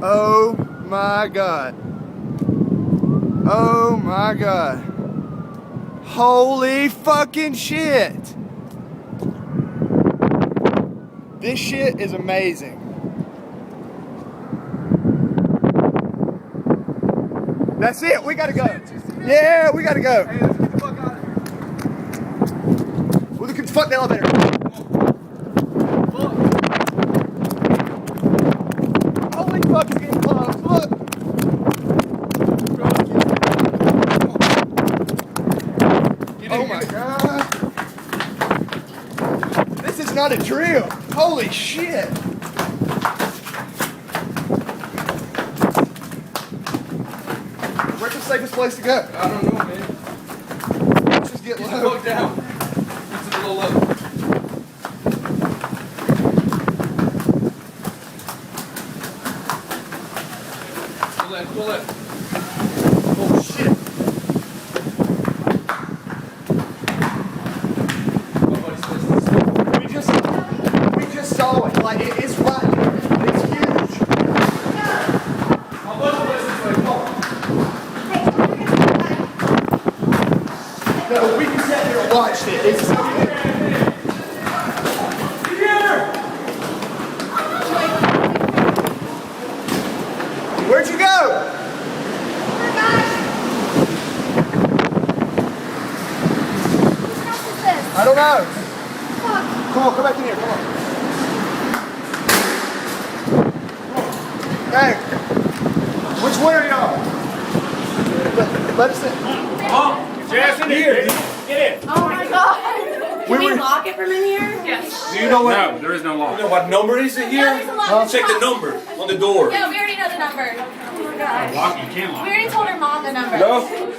Oh my God. Oh my God. Holy fucking shit. This shit is amazing. That's it, we gotta go. Yeah, we gotta go. Hey, let's get the fuck out of here. Well, fuck the elevator. Fuck. Holy fuck, it's getting close. Look. Oh my God. This is not a drill. Holy shit. Where's the safest place to go? I don't know, man. Let's just get Get the low. fuck down. Get to the low level. Pull it. Oh shit. We just saw it. Like it's right here. It's huge. No, we can sit here and watch it. It's so good. Where'd you go? I don't know. Come on, come back in here. Come on. Hey, which way are y'all? Let us in. Jackson, here. Get in. Oh my God. Can we were- lock it from in here? Yes. Do you know what? No, there is no lock. You know what number is it here? Yeah, there's a lock. Check the number on the door. Yeah, we already know the number. Oh my God. Lock, you can't lock. We already told her mom the number. No?